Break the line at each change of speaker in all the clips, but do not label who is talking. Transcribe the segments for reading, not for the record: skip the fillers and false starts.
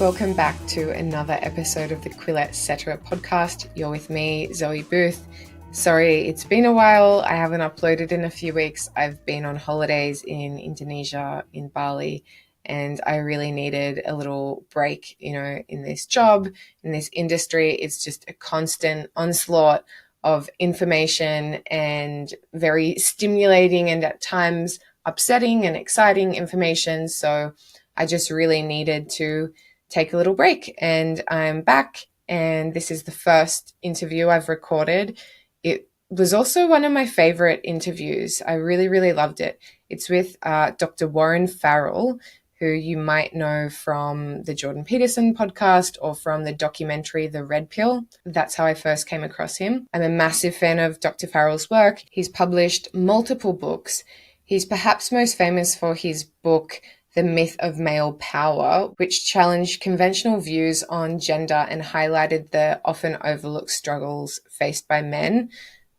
Welcome back to another episode of the Quillette Cetera podcast. You're with me, Zoe Booth. Sorry, it's been a while. I haven't uploaded in a few weeks. I've been on holidays in Indonesia, in Bali, and I really needed a little break, in this job, in this industry. It's just a constant onslaught of information and very stimulating and at times upsetting and exciting information. So I just really needed to take a little break, and I'm back, and this is the first interview I've recorded. It was also one of my favorite interviews. I really, really loved it. It's with Dr. Warren Farrell, who you might know from the Jordan Peterson podcast or from the documentary The Red Pill. That's how I first came across him. I'm a massive fan of Dr. Farrell's work. He's published multiple books. He's perhaps most famous for his book, The Myth of Male Power, which challenged conventional views on gender and highlighted the often overlooked struggles faced by men.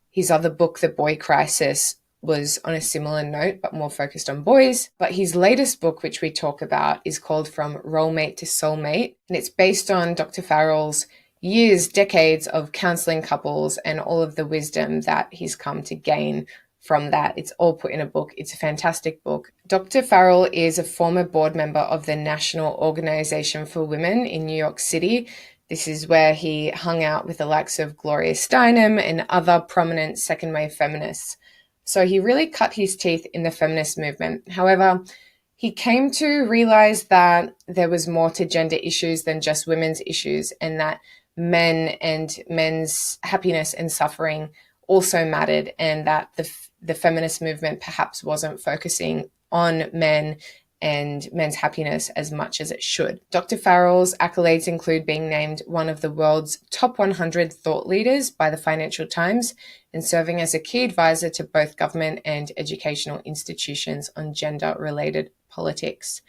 His other book, The Boy Crisis, was on a similar note, but more focused on boys. But his latest book, which we talk about, is called From Rolemate to Soulmate, and it's based on Dr. Farrell's decades of counseling couples and all of the wisdom that he's come to gain from that. It's all put in a book. It's a fantastic book. Dr. Farrell is a former board member of the National Organization for Women in New York City. This is where he hung out with the likes of Gloria Steinem and other prominent second wave feminists. So he really cut his teeth in the feminist movement. However, he came to realize that there was more to gender issues than just women's issues, and that men and men's happiness and suffering also mattered, and that the feminist movement perhaps wasn't focusing on men and men's happiness as much as it should. Dr. Farrell's accolades include being named one of the world's top 100 thought leaders by the Financial Times and serving as a key advisor to both government and educational institutions on gender-related politics.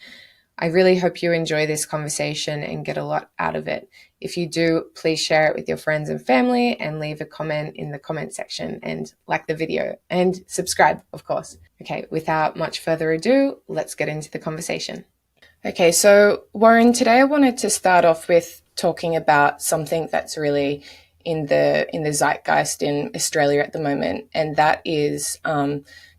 I really hope you enjoy this conversation and get a lot out of it. If you do, please share it with your friends and family and leave a comment in the comment section and like the video and subscribe, of course. Okay, without much further ado, let's get into the conversation. Okay, so Warren, today I wanted to start off with talking about something that's really in the zeitgeist in Australia at the moment, and that is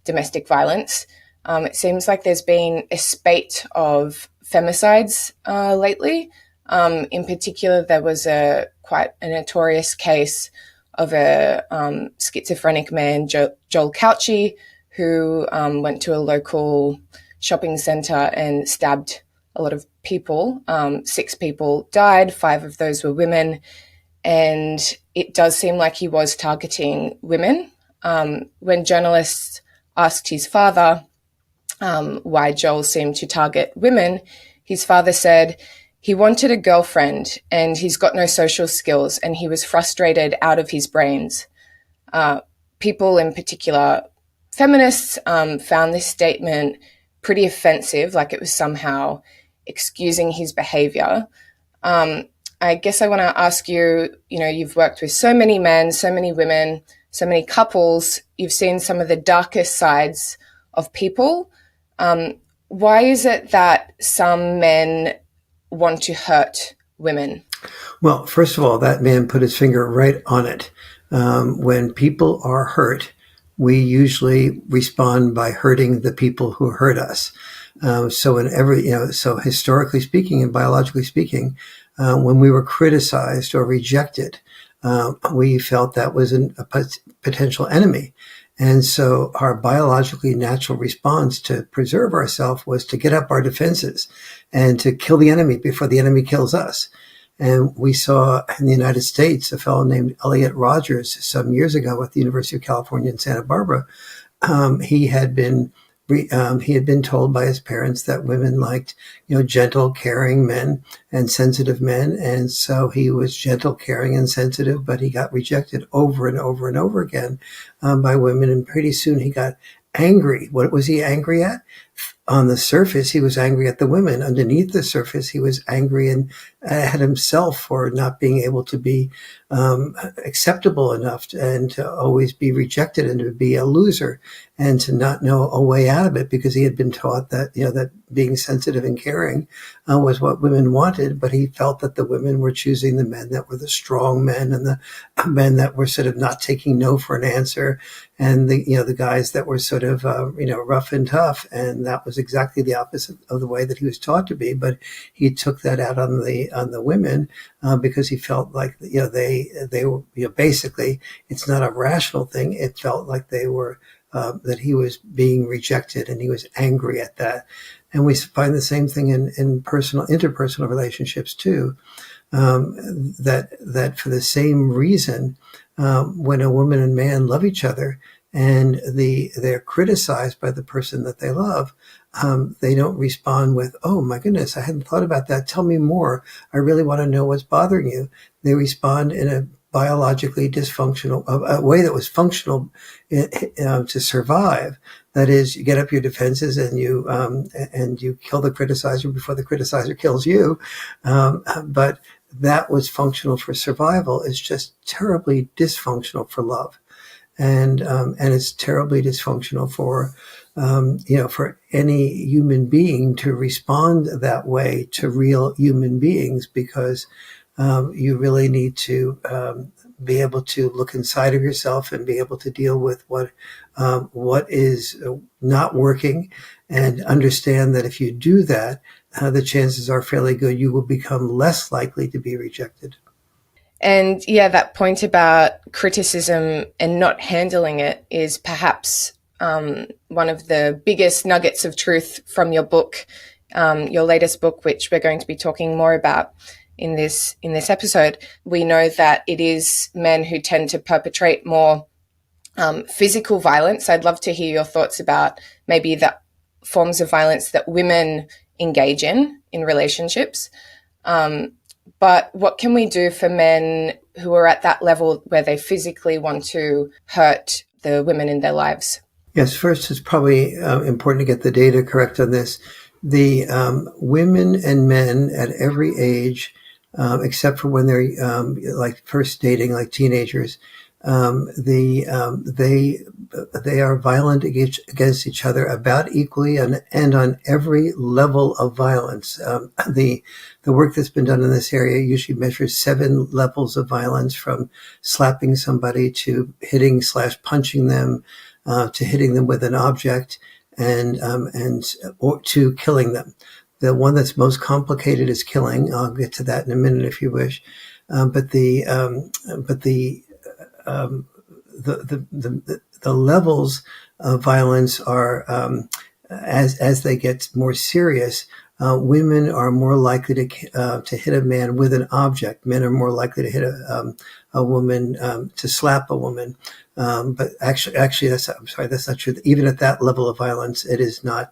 domestic violence. It seems like there's been a spate of femicides lately. In particular, there was quite a notorious case of a schizophrenic man, Joel Couchy, who went to a local shopping centre and stabbed a lot of people. 6 people died, 5 of those were women, and it does seem like he was targeting women. When journalists asked his father why Joel seemed to target women, his father said he wanted a girlfriend and he's got no social skills and he was frustrated out of his brains. People, in particular feminists, found this statement pretty offensive, like it was somehow excusing his behavior. I guess I want to ask you, you've worked with so many men, so many women, so many couples, you've seen some of the darkest sides of people. Why is it that some men want to hurt women?
Well, first of all, that man put his finger right on it. When people are hurt, we usually respond by hurting the people who hurt us. So historically speaking and biologically speaking, when we were criticized or rejected, we felt that was a potential enemy. And so our biologically natural response to preserve ourselves was to get up our defenses and to kill the enemy before the enemy kills us. And we saw in the United States a fellow named Elliot Rogers some years ago at the University of California in Santa Barbara. He had been told by his parents that women liked, gentle, caring men and sensitive men. And so he was gentle, caring, and sensitive, but he got rejected over and over and over again by women. And pretty soon he got angry. What was he angry at? On the surface, he was angry at the women. Underneath the surface, he was angry and at himself for not being able to be acceptable enough and to always be rejected and to be a loser and to not know a way out of it, because he had been taught that, that being sensitive and caring was what women wanted, but he felt that the women were choosing the men that were the strong men and the men that were sort of not taking no for an answer, and the guys that were sort of rough and tough, and that was exactly the opposite of the way that he was taught to be. But he took that out on the women because he felt like they were basically, it's not a rational thing. It felt like they were that he was being rejected, and he was angry at that. And we find the same thing in interpersonal relationships too. That for the same reason, when a woman and man love each other and they're criticized by the person that they love, they don't respond with, "Oh my goodness, I hadn't thought about that. Tell me more. I really want to know what's bothering you." They respond in a biologically dysfunctional, a way that was functional to survive. That is, you get up your defenses and you kill the criticizer before the criticizer kills you. But that was functional for survival. It's just terribly dysfunctional for love, and it's terribly dysfunctional for for any human being to respond that way to real human beings, because you really need to be able to look inside of yourself and be able to deal with what is not working, and understand that if you do that, the chances are fairly good you will become less likely to be rejected.
And yeah, that point about criticism and not handling it is perhaps one of the biggest nuggets of truth from your book, your latest book, which we're going to be talking more about in this episode. We know that it is men who tend to perpetrate more physical violence. I'd love to hear your thoughts about maybe the forms of violence that women engage in relationships. But what can we do for men who are at that level where they physically want to hurt the women in their lives?
Yes, first, it's probably important to get the data correct on this. The women and men at every age, except for when they're like first dating, like teenagers, they are violent against each other about equally and on every level of violence. The work that's been done in this area usually measures 7 levels of violence, from slapping somebody to hitting/punching them, to hitting them with an object, or to killing them. The one that's most complicated is killing. I'll get to that in a minute if you wish. But the levels of violence are, as they get more serious, women are more likely to hit a man with an object. Men are more likely to hit a woman, to slap a woman. But actually, that's not true. Even at that level of violence, it is not.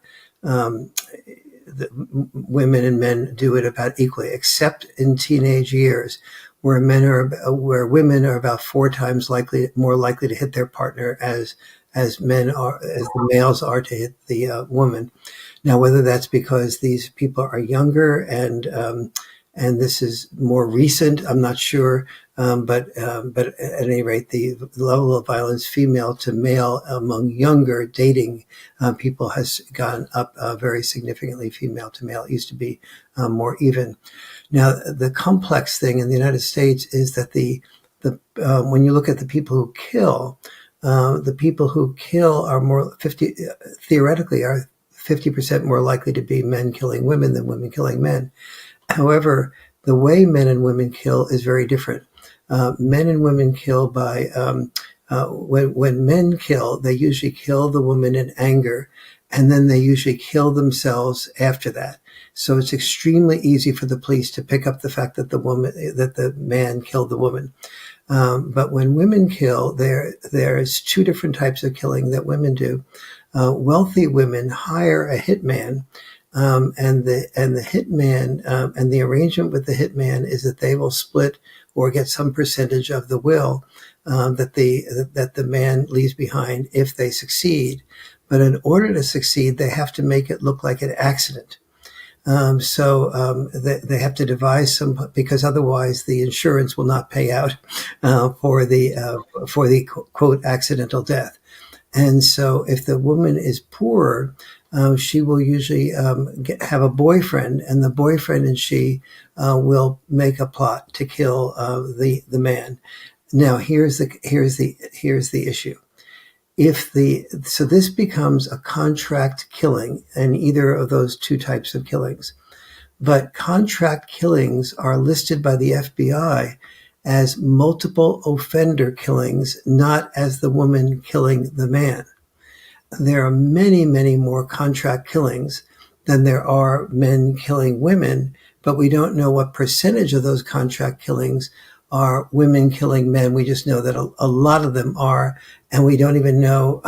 Women and men do it about equally, except in teenage years, where women are about 4 times more likely to hit their partner as the males are to hit the woman. Now, whether that's because these people are younger and this is more recent, I'm not sure. But at any rate, the level of violence female to male among younger dating people has gone up very significantly. Female to male, it used to be more even. Now, the complex thing in the United States is that when you look at the people who kill, are theoretically 50% more likely to be men killing women than women killing men. However, the way men and women kill is very different. Men and women kill by when men kill, they usually kill the woman in anger, and then they usually kill themselves after that. So it's extremely easy for the police to pick up the fact that the man killed the woman. But when women kill, there's 2 different types of killing that women do. Wealthy women hire a hitman. And the hitman, and the arrangement with the hitman is that they will split or get some percentage of the will that the man leaves behind if they succeed. But in order to succeed, they have to make it look like an accident. They have to devise some, because otherwise the insurance will not pay out for the quote accidental death. And so if the woman is poor, she will usually have a boyfriend, and the boyfriend and she will make a plot to kill the man. Now here's the issue. So this becomes a contract killing in either of those two types of killings. But contract killings are listed by the FBI as multiple offender killings, not as the woman killing the man. There are many, many more contract killings than there are men killing women, but we don't know what percentage of those contract killings are women killing men. We just know that a lot of them are, and we don't even know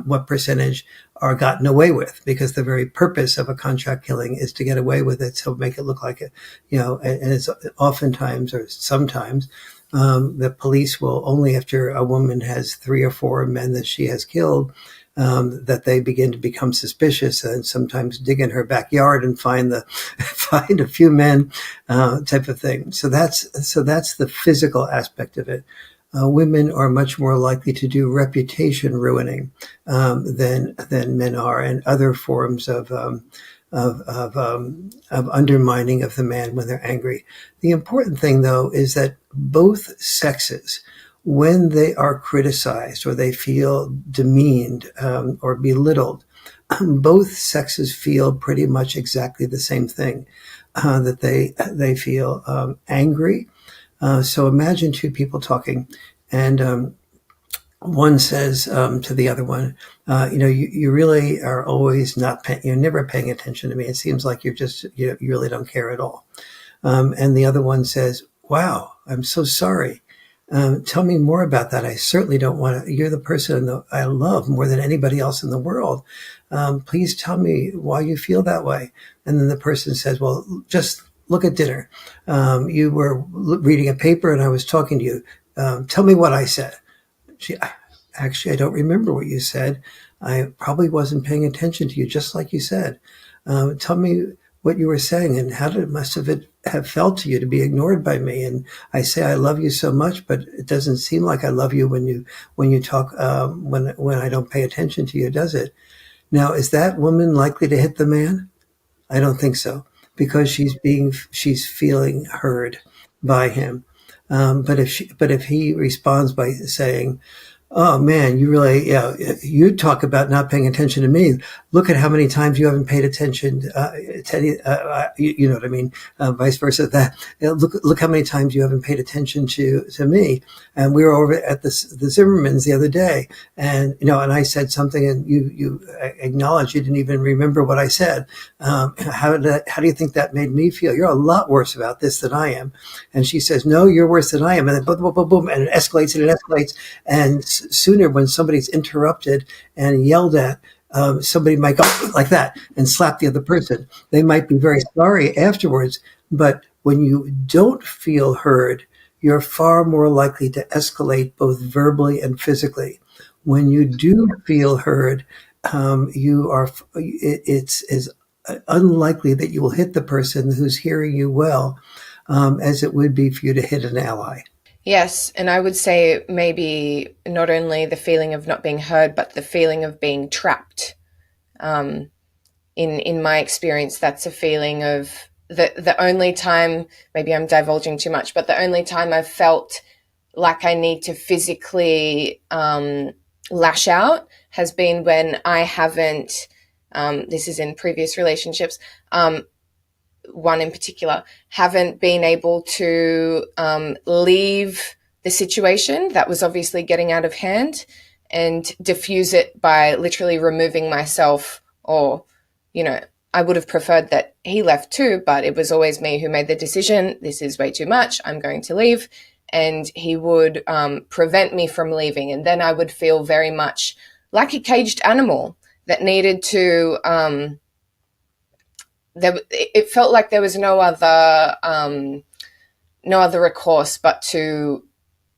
what percentage are gotten away with, because the very purpose of a contract killing is to get away with it, so make it look like it, and it's oftentimes or sometimes the police will, only after a woman has 3 or 4 men that she has killed, that they begin to become suspicious, and sometimes dig in her backyard and find a few men, type of thing. So that's the physical aspect of it. Women are much more likely to do reputation ruining than men are, and other forms of undermining of the man when they're angry. The important thing, though, is that both sexes, when they are criticized or they feel demeaned or belittled, both sexes feel pretty much exactly the same thing, that they feel angry. So imagine two people talking, and one says to the other one, you really are always you're never paying attention to me. It seems like you really don't care at all. And the other one says, wow, I'm so sorry. Tell me more about that. I certainly don't want to. You're the person I love more than anybody else in the world. Please tell me why you feel that way. And then the person says, well, just look at dinner. You were reading a paper and I was talking to you. Tell me what I said. Actually, I don't remember what you said. I probably wasn't paying attention to you, just like you said. Tell me what you were saying, and how must have felt to you to be ignored by me. And I say I love you so much, but it doesn't seem like I love you when you talk, when I don't pay attention to you, does it? Now, is that woman likely to hit the man? I don't think so, because she's feeling heard by him. But if he responds by saying, oh man, you talk about not paying attention to me. Look at how many times you haven't paid attention you know what I mean? Vice versa. Look how many times you haven't paid attention to me. And we were over at the Zimmermans the other day, and and I said something, and you acknowledged you didn't even remember what I said. How do you think that made me feel? You're a lot worse about this than I am. And she says, no, you're worse than I am. And then boom, boom, boom, boom, and it escalates and it escalates. And sooner, when somebody's interrupted and yelled at, somebody might go like that and slap the other person. They might be very sorry afterwards, but when you don't feel heard, you're far more likely to escalate both verbally and physically. When you do feel heard, it's unlikely that you will hit the person who's hearing you well, as it would be for you to hit an ally.
Yes, and I would say maybe not only the feeling of not being heard, but the feeling of being trapped. In my experience, that's a feeling of the only time, maybe I'm divulging too much, but the only time I've felt like I need to physically lash out has been when I haven't, this is in previous relationships, one in particular, haven't been able to leave the situation that was obviously getting out of hand and diffuse it by literally removing myself, or, I would have preferred that he left too, but it was always me who made the decision. This is way too much. I'm going to leave. And he would prevent me from leaving. And then I would feel very much like a caged animal that needed to, it felt like there was no other recourse but to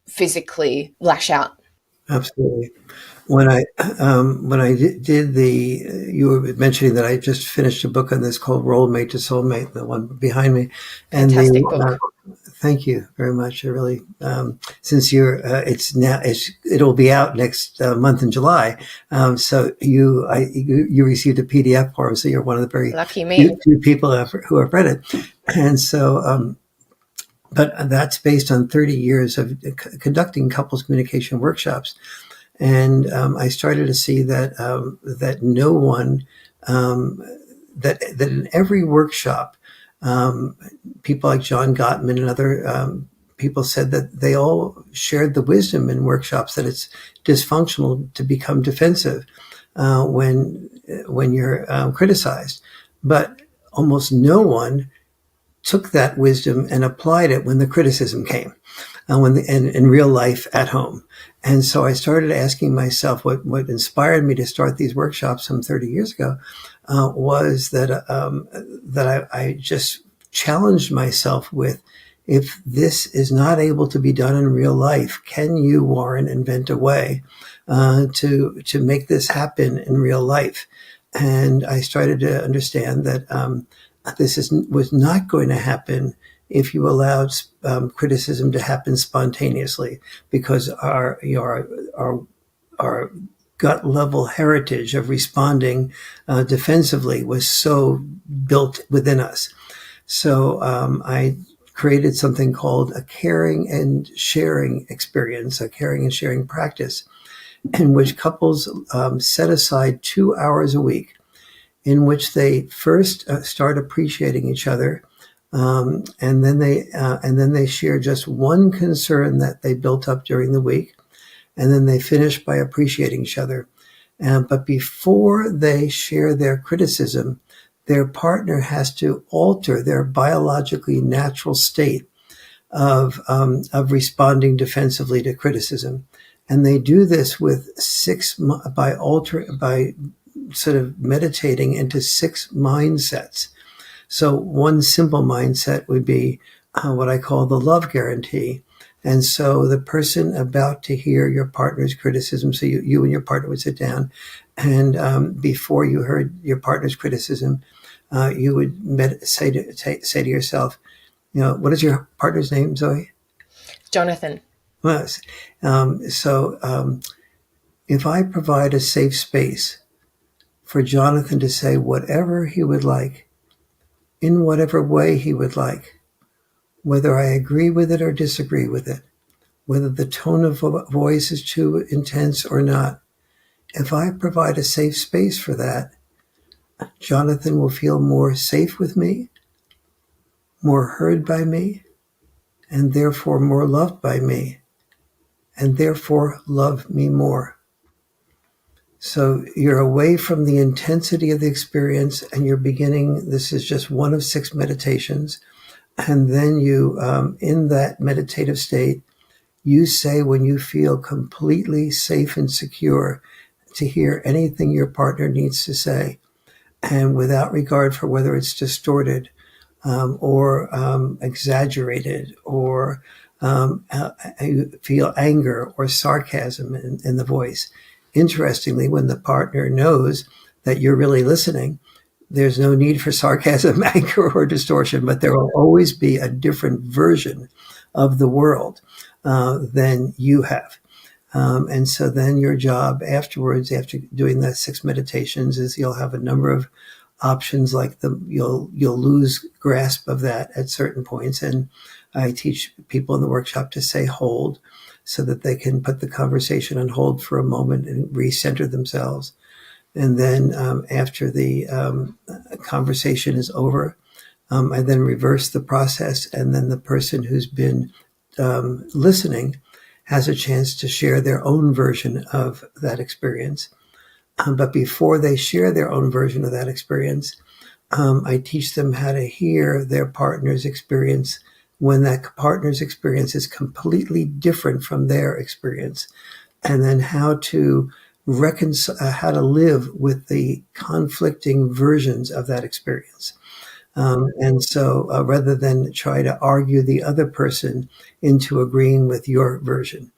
physically lash out.
Absolutely. Did the you were mentioning that I just finished a book on this called Role Mate to Soulmate, the one behind me, and
Fantastic book.
thank you very much. I really since it'll be out next month in July. So you received a PDF form, so you're one of the very
Lucky me.
few people who have read it, and so. But that's based on 30 years of conducting couples communication workshops. And I started to see that that no one that in every workshop, people like John Gottman and other people said that they all shared the wisdom in workshops that it's dysfunctional to become defensive when you're criticized, but almost no one took that wisdom and applied it when the criticism came, in real life at home. And so I started asking myself what inspired me to start these workshops some 30 years ago was that I just challenged myself with, if this is not able to be done in real life, can you, Warren, invent a way to make this happen in real life? And I started to understand that was not going to happen if you allowed criticism to happen spontaneously, because our gut level heritage of responding defensively was so built within us. So I created something called a caring and sharing experience, a caring and sharing practice, in which couples set aside 2 hours a week, in which they first start appreciating each other, and then they share just one concern that they built up during the week, and then they finish by appreciating each other. But before they share their criticism, their partner has to alter their biologically natural state of responding defensively to criticism, and they do this with by sort of meditating into 6 mindsets. So one simple mindset would be what I call the love guarantee. And so the person about to hear your partner's criticism, so you and your partner would sit down, and before you heard your partner's criticism, you would say to yourself, what is your partner's name, Zoe?
Jonathan.
Yes. If I provide a safe space for Jonathan to say whatever he would like, in whatever way he would like, whether I agree with it or disagree with it, whether the tone of voice is too intense or not. If I provide a safe space for that, Jonathan will feel more safe with me, more heard by me, and therefore more loved by me, and therefore love me more. So you're away from the intensity of the experience, and you're beginning, this is just one of 6 meditations. And then you, in that meditative state, you say when you feel completely safe and secure to hear anything your partner needs to say, and without regard for whether it's distorted or exaggerated, or you feel anger or sarcasm in the voice. Interestingly, when the partner knows that you're really listening, there's no need for sarcasm, anger, or distortion, but there will always be a different version of the world than you have. And so then your job afterwards, after doing the 6 meditations, is you'll have a number of options, like you'll lose grasp of that at certain points. And I teach people in the workshop to say hold, so that they can put the conversation on hold for a moment and recenter themselves. And then after the conversation is over, I then reverse the process, and then the person who's been listening has a chance to share their own version of that experience. But before they share their own version of that experience, I teach them how to hear their partner's experience when that partner's experience is completely different from their experience, and then how to reconcile, how to live with the conflicting versions of that experience. And so rather than try to argue the other person into agreeing with your version.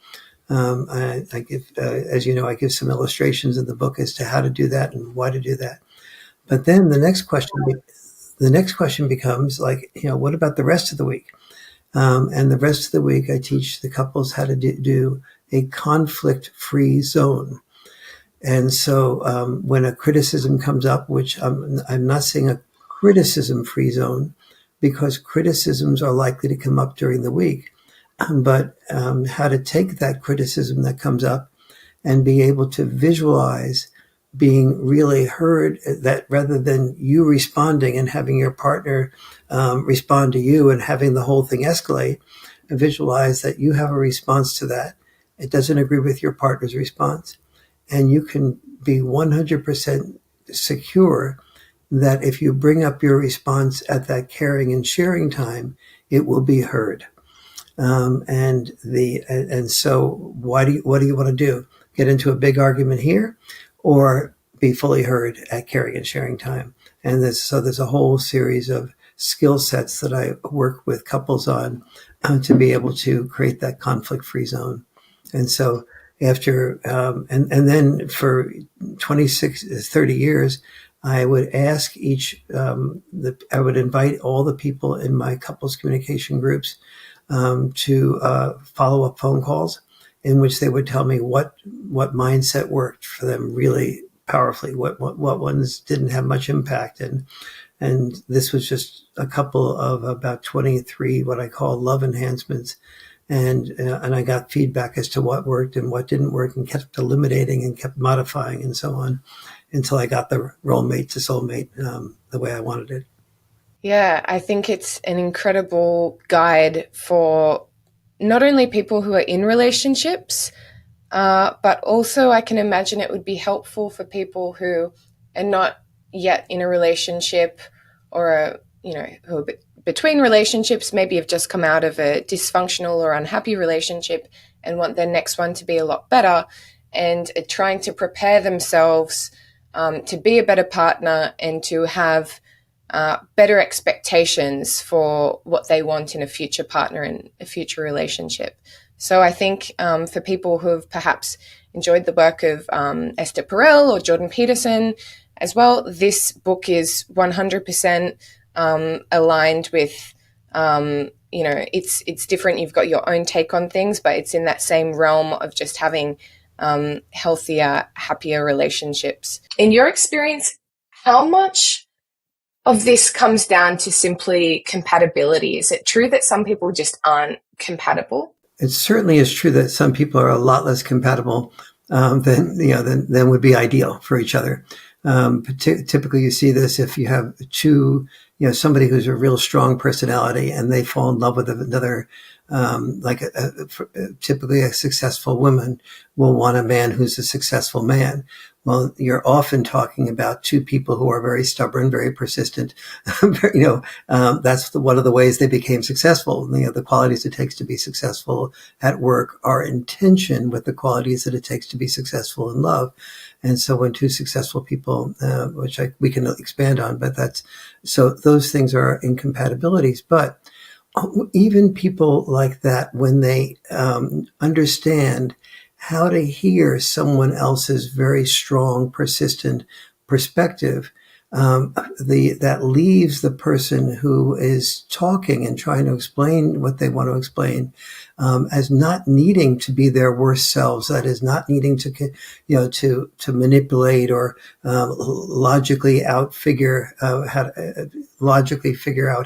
I give, as you know, I give some illustrations in the book as to how to do that and why to do that. But then the next question becomes like, what about the rest of the week? And the rest of the week, I teach the couples how to do a conflict-free zone. And so when a criticism comes up, which I'm not saying a criticism-free zone, because criticisms are likely to come up during the week, but how to take that criticism that comes up and be able to visualize being really heard, that rather than you responding and having your partner respond to you and having the whole thing escalate, visualize that you have a response to that. It doesn't agree with your partner's response. And you can be 100% secure that if you bring up your response at that caring and sharing time, it will be heard. And so what do you want to do? Get into a big argument here, or be fully heard at caring and sharing time? And there's a whole series of skill sets that I work with couples on to be able to create that conflict-free zone. And so after and then for 30 years, I would ask I would invite all the people in my couples communication groups to follow-up phone calls in which they would tell me what mindset worked for them really powerfully, what ones didn't have much impact. And this was just a couple of about 23 what I call love enhancements. And I got feedback as to what worked and what didn't work, and kept eliminating and kept modifying and so on until I got the role mate to soulmate the way I wanted it.
Yeah, I think it's an incredible guide for not only people who are in relationships, but also I can imagine it would be helpful for people who are not yet in a relationship, or who are between relationships, maybe have just come out of a dysfunctional or unhappy relationship and want their next one to be a lot better, and are trying to prepare themselves to be a better partner and to have better expectations for what they want in a future partner and a future relationship. So I think for people who have perhaps enjoyed the work of Esther Perel or Jordan Peterson as well, this book is 100% aligned with, it's different. You've got your own take on things, but it's in that same realm of just having healthier, happier relationships. In your experience, how much of this comes down to simply compatibility? Is it true that some people just aren't compatible?
It certainly is true that some people are a lot less compatible than would be ideal for each other. Typically, you see this if you have two, somebody who's a real strong personality and they fall in love with another, typically a successful woman will want a man who's a successful man. Well, you're often talking about two people who are very stubborn, very persistent. That's one of the ways they became successful. The qualities it takes to be successful at work are in tension with the qualities that it takes to be successful in love. And so when two successful people, which we can expand on, but so those things are incompatibilities. But even people like that, when they understand how to hear someone else's very strong, persistent perspective, that leaves the person who is talking and trying to explain what they want to explain as not needing to be their worst selves. That is, not needing to manipulate or logically figure out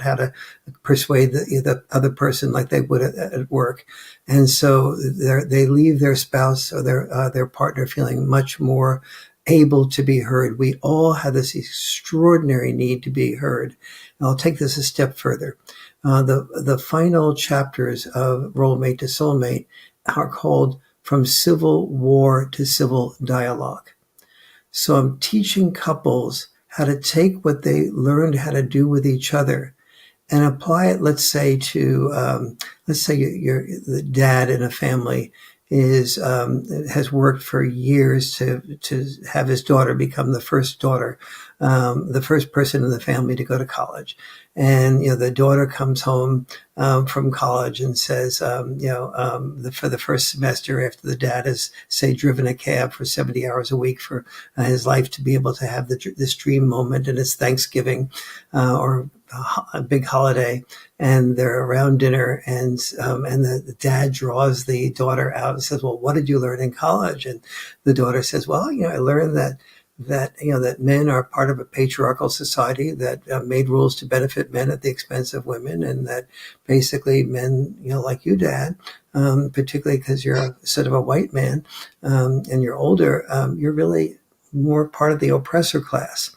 how to persuade the other person like they would at work. And so they leave their spouse or their partner feeling much more able to be heard. We all have this extraordinary need to be heard. And I'll take this a step further. The final chapters of Role Mate to Soulmate are called From Civil War to Civil Dialogue. So I'm teaching couples how to take what they learned how to do with each other and apply it, let's say, to, you're the dad in a family, has worked for years to have his daughter become the first person in the family to go to college. And, the daughter comes home from college and says, for the first semester after the dad has, say, driven a cab for 70 hours a week for his life to be able to have this dream moment, and it's Thanksgiving or a big holiday, and they're around dinner, and the dad draws the daughter out and says, "Well, what did you learn in college?" And the daughter says, "Well, I learned that men are part of a patriarchal society that made rules to benefit men at the expense of women, and that basically men, like you, Dad, particularly because you're a sort of a white man and you're older, you're really more part of the oppressor class."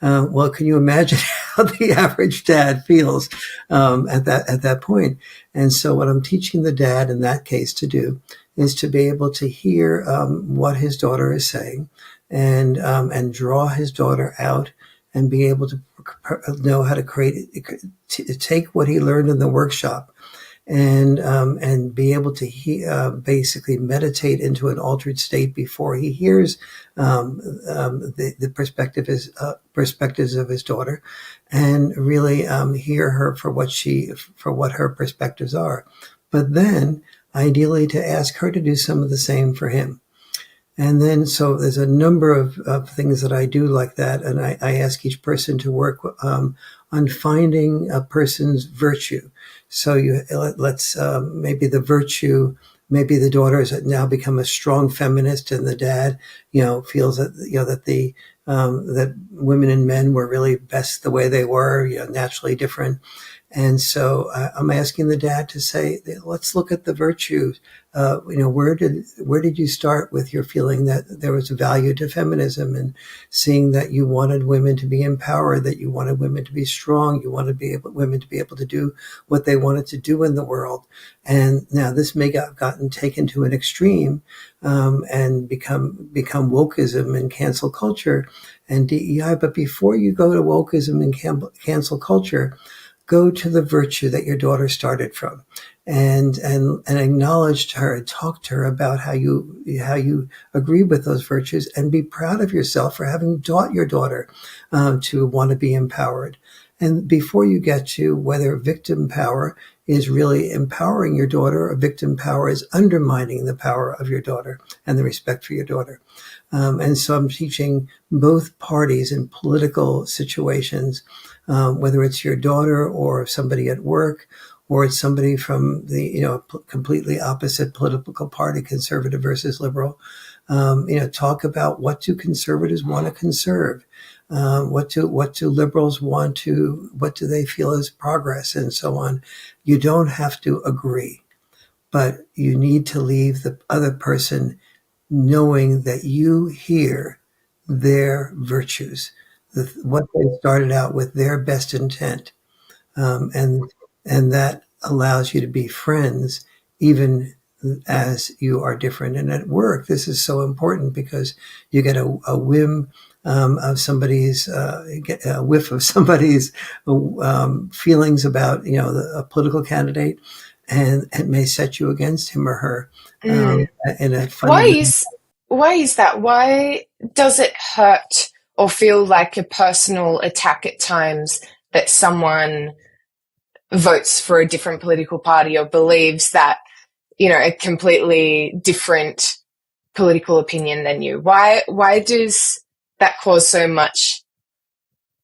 Well, can you imagine how the average dad feels at that point? And so, what I'm teaching the dad in that case to do is to be able to hear what his daughter is saying, and draw his daughter out, and be able to know how to take what he learned in the workshop, and be able to basically meditate into an altered state before he hears the perspectives of his daughter, and really hear her for what her perspectives are, but then ideally to ask her to do some of the same for him. And then, so there's a number of things that I do like that. And I ask each person to work on finding a person's virtue. So let's maybe the virtue, maybe the daughter has now become a strong feminist, and the dad, feels that, that women and men were really best the way they were, naturally different. And so I'm asking the dad to say, let's look at the virtues. Where did you start with your feeling that there was a value to feminism, and seeing that you wanted women to be empowered, that you wanted women to be strong, you wanted women to be able to do what they wanted to do in the world. And now this may have gotten taken to an extreme, and become wokeism and cancel culture and DEI. But before you go to wokeism and cancel culture, go to the virtue that your daughter started from, and acknowledge to her, talk to her about how you agree with those virtues, and be proud of yourself for having taught your daughter to want to be empowered. And before you get to whether victim power is really empowering your daughter, or victim power is undermining the power of your daughter and the respect for your daughter. And so I'm teaching both parties in political situations, whether it's your daughter or somebody at work, or it's somebody from the completely opposite political party, conservative versus liberal. Talk about, what do conservatives want to conserve? What do liberals want to? What do they feel is progress, and so on? You don't have to agree, but you need to leave the other person knowing that you hear their virtues, what they started out with, their best intent, and that allows you to be friends even as you are different. And at work, this is so important, because you get a whim of somebody's a whiff of somebody's feelings about a political candidate, and it may set you against him or her in a
why is that? Why does it hurt or feel like a personal attack at times that someone votes for a different political party or believes that a completely different political opinion than you? Why does that cause so much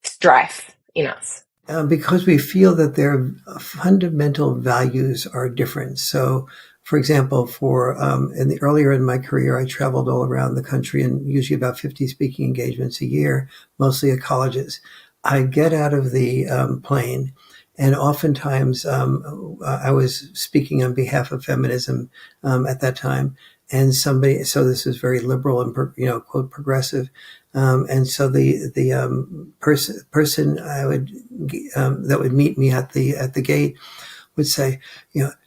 strife in us?
Because we feel that their fundamental values are different. So, for example, earlier in my career, I traveled all around the country, and usually about 50 speaking engagements a year, mostly at colleges. I get out of the plane, and oftentimes I was speaking on behalf of feminism at that time, and so this is very liberal and quote progressive, and so the person I would that would meet me at the gate would say,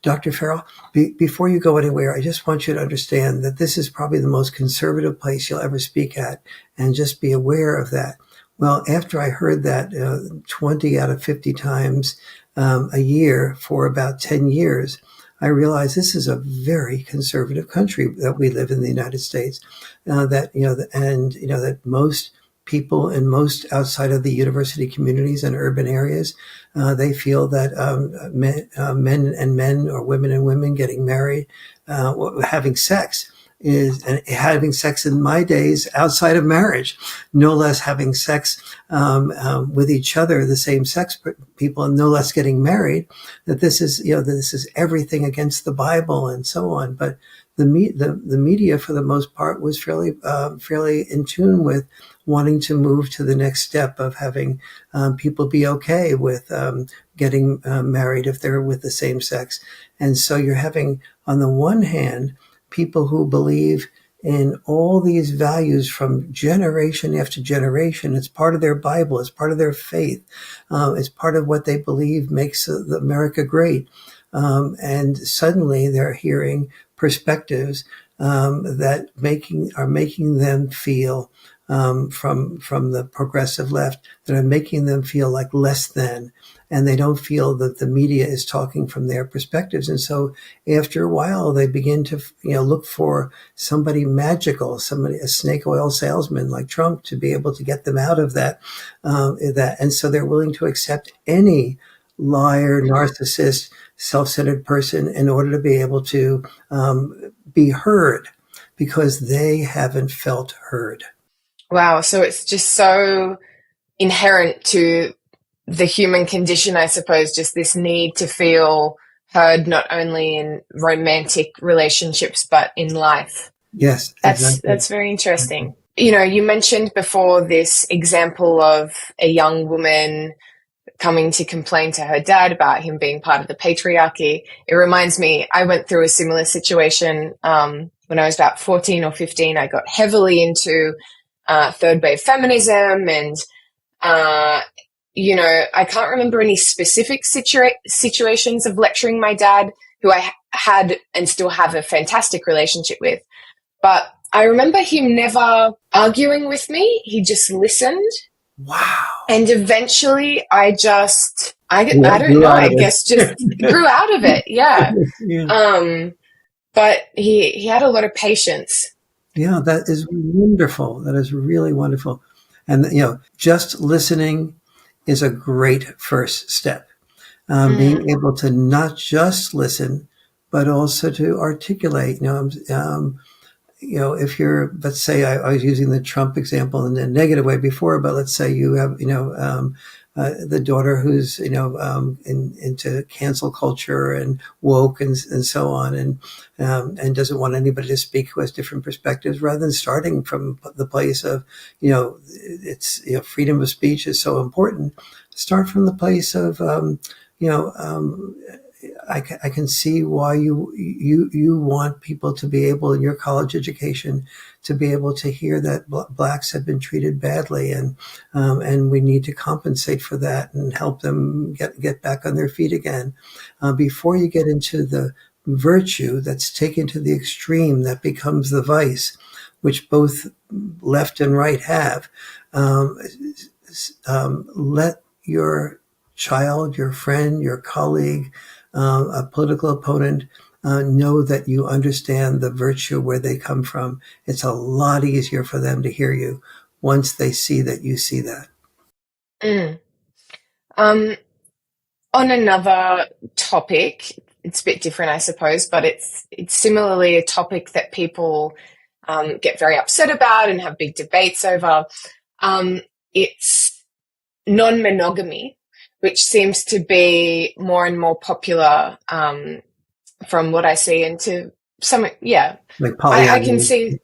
Dr. Farrell, before you go anywhere, I just want you to understand that this is probably the most conservative place you'll ever speak at, and just be aware of that. Well, after I heard that 20 out of 50 times a year for about 10 years, I realized this is a very conservative country that we live in the United States. That most people in most outside of the university communities and urban areas, they feel that men and men or women and women getting married, having sex and having sex in my days outside of marriage, no less having sex with each other, the same sex people, and no less getting married. That this is everything against the Bible and so on. But the media, for the most part, was fairly in tune with wanting to move to the next step of having people be okay with getting married if they're with the same sex. And so you're having, on the one hand, people who believe in all these values from generation after generation. It's part of their Bible. It's part of their faith. It's part of what they believe makes America great. And suddenly they're hearing perspectives that are making them feel from the progressive left, that are making them feel like less than, and they don't feel that the media is talking from their perspectives. And so after a while, they begin to look for somebody magical, a snake oil salesman like Trump, to be able to get them out of that. And so they're willing to accept any liar, narcissist, self-centered person in order to be able to be heard, because they haven't felt heard.
Wow. So it's just so inherent to the human condition, I suppose, just this need to feel heard, not only in romantic relationships, but in life.
Yes, exactly.
That's very interesting. You mentioned before this example of a young woman coming to complain to her dad about him being part of the patriarchy. It reminds me, I went through a similar situation when I was about 14 or 15. I got heavily into third wave feminism, and I can't remember any specific situations of lecturing my dad, who I had and still have a fantastic relationship with. But I remember him never arguing with me. He just listened.
Wow.
And eventually I don't know, I guess just grew out of it. Yeah. Yeah. But he had a lot of patience.
Yeah, that is wonderful. That is really wonderful. And, just listening is a great first step. Being able to not just listen, but also to articulate. If you're, let's say, I was using the Trump example in a negative way before, but let's say you have, the daughter who's, into cancel culture and woke and so on, and doesn't want anybody to speak who has different perspectives, rather than starting from the place of, it's, freedom of speech is so important. Start from the place of, I can see why you want people to be able, in your college education, to be able to hear that blacks have been treated badly, and we need to compensate for that and help them get back on their feet again. Before you get into the virtue that's taken to the extreme, that becomes the vice, which both left and right have. Let your child, your friend, your colleague, a political opponent, know that you understand the virtue where they come from. It's a lot easier for them to hear you once they see that you see that.
On another topic, it's a bit different, I suppose, but it's similarly a topic that people get very upset about and have big debates over. It's non-monogamy, which seems to be more and more popular from what I see, into some, like polyamory. I can see,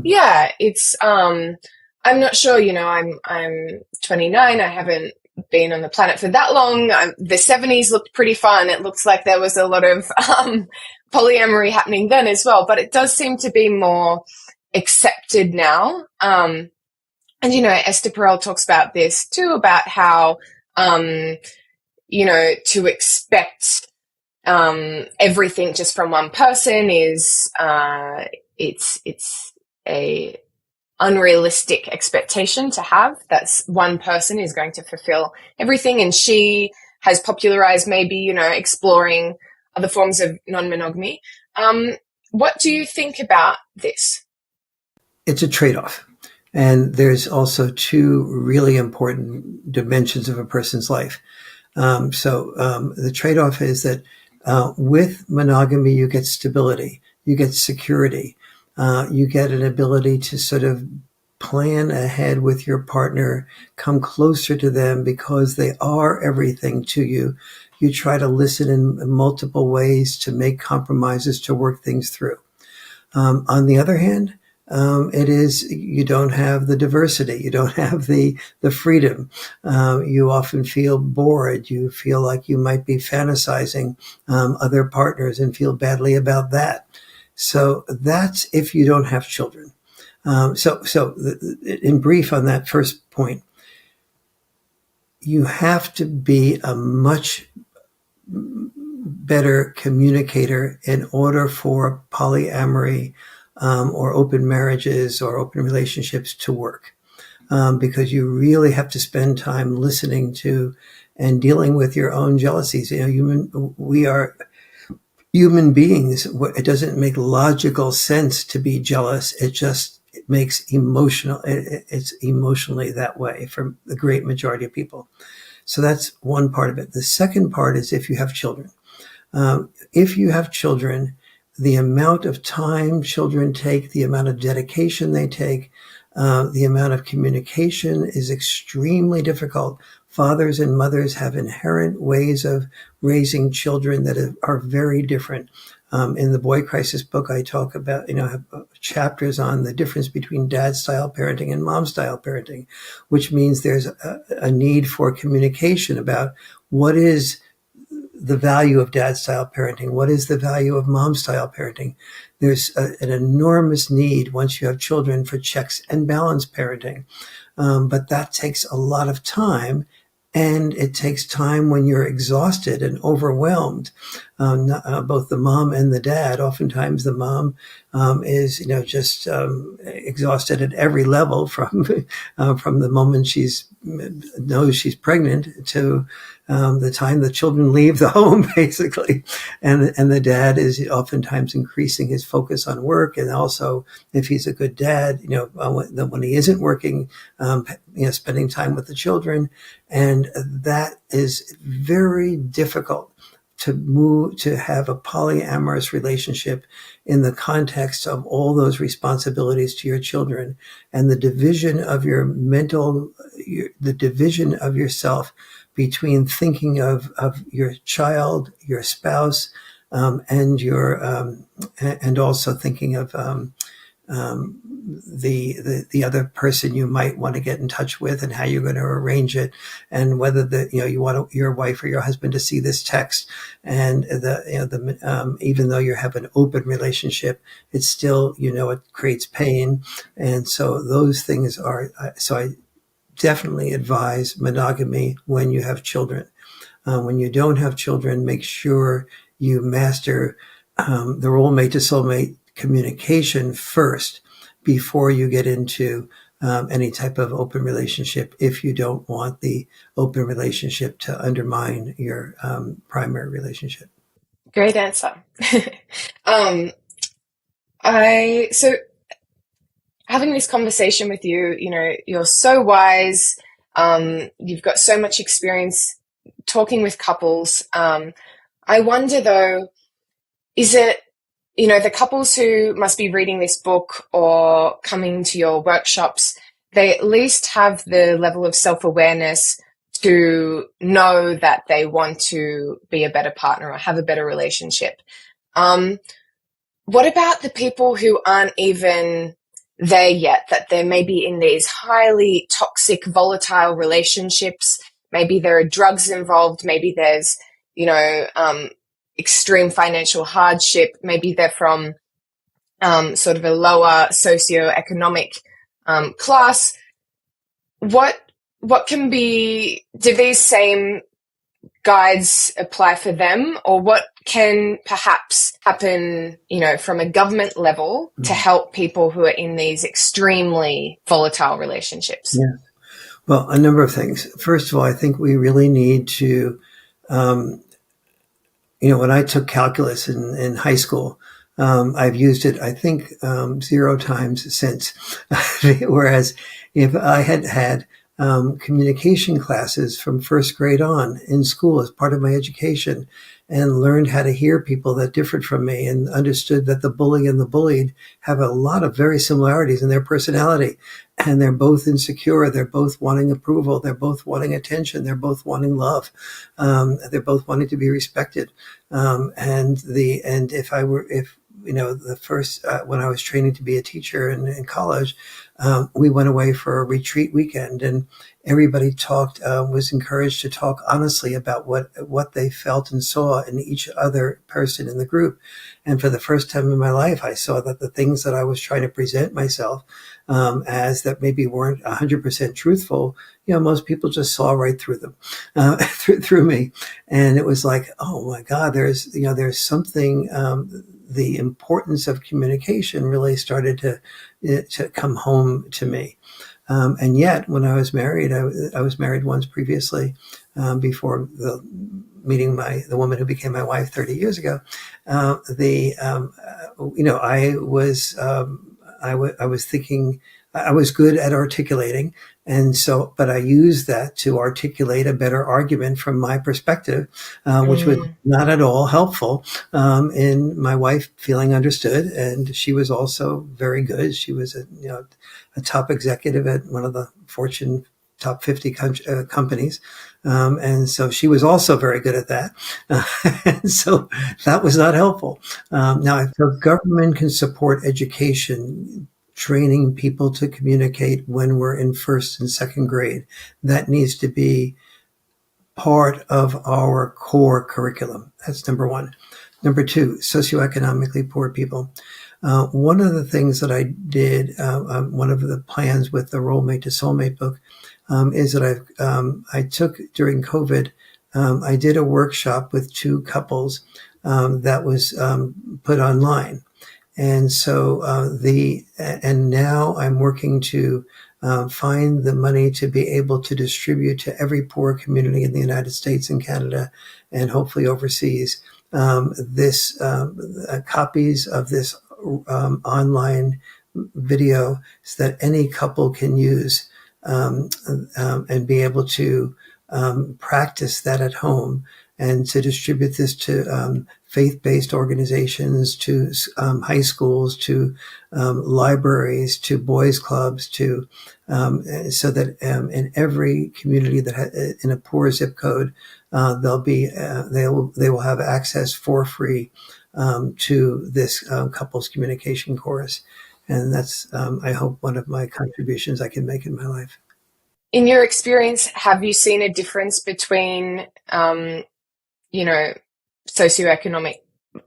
it's, I'm not sure, I'm 29, I haven't been on the planet for that long. The 70s looked pretty fun. It looks like there was a lot of polyamory happening then as well, but it does seem to be more accepted now. And, Esther Perel talks about this too, about how, to expect everything just from one person is it's a unrealistic expectation to have. That's one person is going to fulfill everything, and she has popularized maybe exploring other forms of non-monogamy. What do you think about this?
It's a trade-off. And there's also two really important dimensions of a person's life. The trade-off is that with monogamy, you get stability, you get security, you get an ability to sort of plan ahead with your partner, come closer to them because they are everything to you. You try to listen in multiple ways to make compromises, to work things through. On the other hand, you don't have the diversity. You don't have the freedom. You often feel bored. You feel like you might be fantasizing other partners and feel badly about that. So that's if you don't have children. In brief on that first point, you have to be a much better communicator in order for polyamory or open marriages or open relationships to work, because you really have to spend time listening to and dealing with your own jealousies. We are human beings. It doesn't make logical sense to be jealous. It makes it's emotionally that way for the great majority of people. So that's one part of it. The second part is if you have children. If you have children, the amount of time children take, the amount of dedication they take, the amount of communication is extremely difficult. Fathers and mothers have inherent ways of raising children that are very different. In the Boy Crisis book, I talk about, have chapters on the difference between dad-style parenting and mom-style parenting, which means there's a need for communication about what is the value of dad-style parenting, what is the value of mom-style parenting. There's an enormous need once you have children for checks and balance parenting, but that takes a lot of time. And it takes time when you're exhausted and overwhelmed, both the mom and the dad. Oftentimes the mom is, just exhausted at every level from the moment knows she's pregnant to the time the children leave the home, basically. And the dad is oftentimes increasing his focus on work. And also, if he's a good dad, when he isn't working, spending time with the children. And that is very difficult to have a polyamorous relationship in the context of all those responsibilities to your children and the division of the division of yourself between thinking of your child, your spouse, and also thinking of the other person you might want to get in touch with and how you're going to arrange it, and whether you want your wife or your husband to see this text, and even though you have an open relationship, it's still it creates pain, and so those things are. So I definitely advise monogamy when you have children. When you don't have children, make sure you master the roommate to soulmate communication first before you get into any type of open relationship, if you don't want the open relationship to undermine your primary relationship.
Great answer. Having this conversation with you, you're so wise. You've got so much experience talking with couples. I wonder though, is it, the couples who must be reading this book or coming to your workshops, they at least have the level of self-awareness to know that they want to be a better partner or have a better relationship. What about the people who aren't even there yet, that they're maybe in these highly toxic, volatile relationships? Maybe there are drugs involved. Maybe there's, extreme financial hardship. Maybe they're from sort of a lower socioeconomic class. What can be, do these same guides apply for them, or what can perhaps happen, from a government level to help people who are in these extremely volatile relationships?
Yeah. Well, a number of things. First of all, I think we really need to, when I took calculus in high school, I've used it, I think, 0 times since. Whereas if I had had communication classes from first grade on in school as part of my education and learned how to hear people that differed from me and understood that the bully and the bullied have a lot of very similarities in their personality. And they're both insecure. They're both wanting approval. They're both wanting attention. They're both wanting love. They're both wanting to be respected. And if the first, when I was training to be a teacher in college, we went away for a retreat weekend, and everybody was encouraged to talk honestly about what they felt and saw in each other person in the group. And for the first time in my life, I saw that the things that I was trying to present myself as that maybe weren't 100% truthful, most people just saw right through them, through me. And it was like, oh my God, there's something, the importance of communication really started to come home to me. And yet, when I was married, I was married once previously, before meeting the woman who became my wife 30 years ago. I was thinking I was good at articulating. And so, but I used that to articulate a better argument from my perspective, which was not at all helpful, in my wife feeling understood. And she was also very good. She was a top executive at one of the Fortune top 50 companies. And so she was also very good at that. And so that was not helpful. Now, if the government can support education, training people to communicate when we're in first and second grade, that needs to be part of our core curriculum. That's number one. Number two, socioeconomically poor people. One of the things that I did, one of the plans with the Roommate to Soulmate book, is that I took during COVID, I did a workshop with 2 couples that was put online. And so and now I'm working to find the money to be able to distribute to every poor community in the United States and Canada, and hopefully overseas, copies of this online video, so that any couple can use and be able to practice that at home, and to distribute this to faith-based organizations, to high schools, to libraries, to boys clubs, so that in every community that in a poor zip code, they will have access for free to this couples communication course. And that's, I hope, one of my contributions I can make in my life.
In your experience, have you seen a difference between, socioeconomic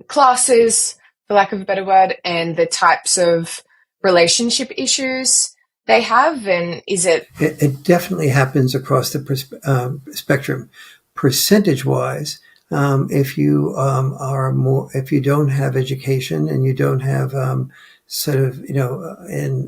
classes, for lack of a better word, and the types of relationship issues they have? And is it?
It definitely happens across the spectrum. Percentage-wise, if you if you don't have education and you don't have in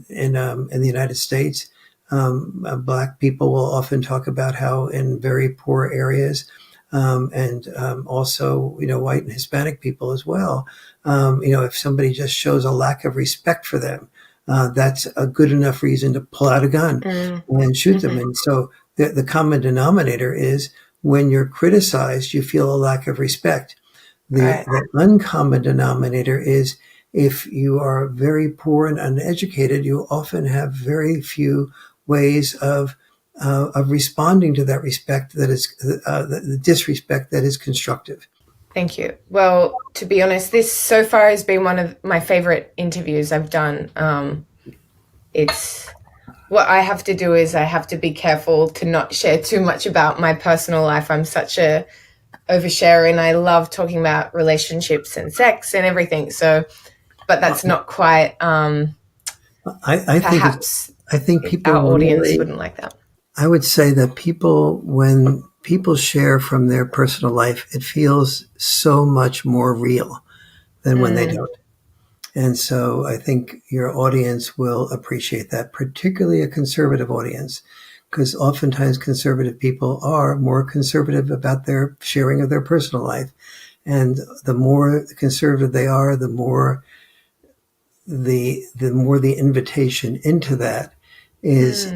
the United States, Black people will often talk about how in very poor areas, and also white and Hispanic people as well, if somebody just shows a lack of respect for them, that's a good enough reason to pull out a gun and shoot them. And so the common denominator is, when you're criticized, you feel a lack of respect. The uncommon denominator is, if you are very poor and uneducated, you often have very few ways of responding to that respect, that is the disrespect that is constructive.
Thank you. Well, to be honest, this so far has been one of my favorite interviews I've done. It's what I have to do is I have to be careful to not share too much about my personal life. I'm such a oversharer, and I love talking about relationships and sex and everything. So, but that's not quite.
I think people,
our audience wouldn't like that.
I would say that when people share from their personal life, it feels so much more real than when they don't. And so I think your audience will appreciate that, particularly a conservative audience, because oftentimes conservative people are more conservative about their sharing of their personal life. And the more conservative they are, the more the invitation into that is